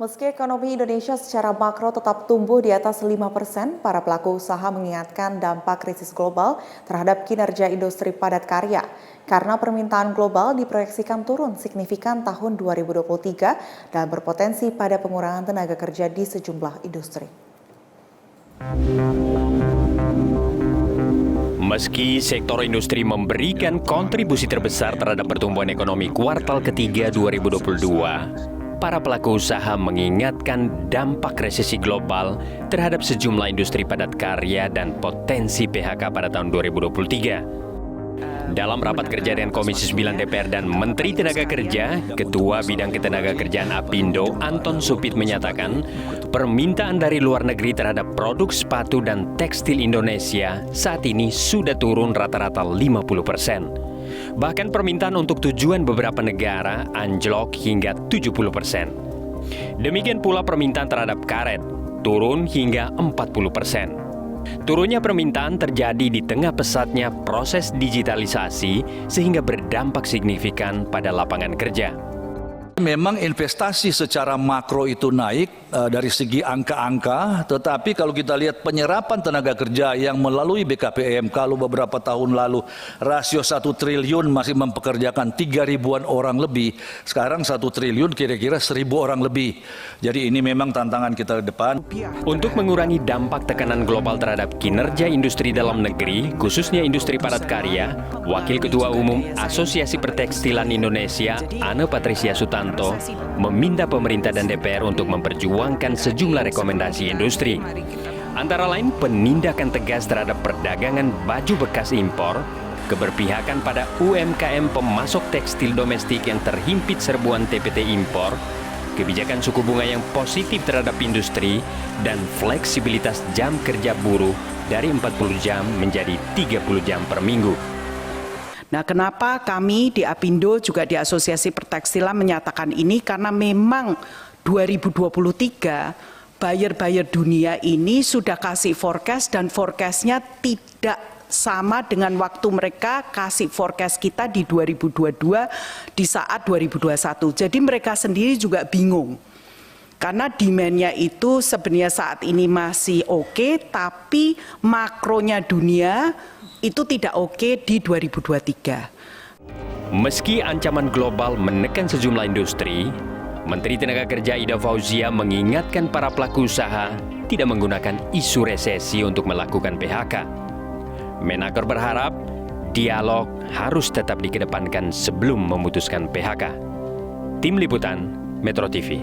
Meski ekonomi Indonesia secara makro tetap tumbuh di atas 5%, para pelaku usaha mengingatkan dampak krisis global terhadap kinerja industri padat karya. Karena permintaan global diproyeksikan turun signifikan tahun 2023 dan berpotensi pada pengurangan tenaga kerja di sejumlah industri. Meski sektor industri memberikan kontribusi terbesar terhadap pertumbuhan ekonomi kuartal ketiga 2022, para pelaku usaha mengingatkan dampak resesi global terhadap sejumlah industri padat karya dan potensi PHK pada tahun 2023. Dalam rapat kerja dengan Komisi 9 DPR dan Menteri Tenaga Kerja, Ketua Bidang Ketenagakerjaan Apindo, Anton Supit menyatakan, permintaan dari luar negeri terhadap produk sepatu dan tekstil Indonesia saat ini sudah turun rata-rata 50%. Bahkan permintaan untuk tujuan beberapa negara anjlok hingga 70%. Demikian pula permintaan terhadap karet, turun hingga 40%. Turunnya permintaan terjadi di tengah pesatnya proses digitalisasi sehingga berdampak signifikan pada lapangan kerja. Memang investasi secara makro itu naik dari segi angka-angka, tetapi kalau kita lihat penyerapan tenaga kerja yang melalui BKPM, kalau beberapa tahun lalu rasio 1 triliun masih mempekerjakan 3.000-an orang lebih, sekarang 1 triliun kira-kira 1.000 orang lebih. Jadi ini memang tantangan kita ke depan. Untuk mengurangi dampak tekanan global terhadap kinerja industri dalam negeri, khususnya industri padat karya, Wakil Ketua Umum Asosiasi Pertekstilan Indonesia, Anne Patricia Sutanto, meminta pemerintah dan DPR untuk memperjuangkan sejumlah rekomendasi industri. Antara lain penindakan tegas terhadap perdagangan baju bekas impor, keberpihakan pada UMKM pemasok tekstil domestik yang terhimpit serbuan TPT impor, kebijakan suku bunga yang positif terhadap industri, dan fleksibilitas jam kerja buruh dari 40 jam menjadi 30 jam per minggu. Nah, kenapa kami di Apindo juga di Asosiasi Pertekstilan menyatakan ini? Karena memang 2023 buyer-buyer dunia ini sudah kasih forecast dan forecastnya tidak sama dengan waktu mereka kasih forecast kita di 2022 di saat 2021. Jadi mereka sendiri juga bingung. Karena demand-nya itu sebenarnya saat ini masih oke, tapi makronya dunia itu tidak oke di 2023. Meski ancaman global menekan sejumlah industri, Menteri Tenaga Kerja Ida Fauzia mengingatkan para pelaku usaha tidak menggunakan isu resesi untuk melakukan PHK. Menaker berharap dialog harus tetap dikedepankan sebelum memutuskan PHK. Tim Liputan, Metro TV.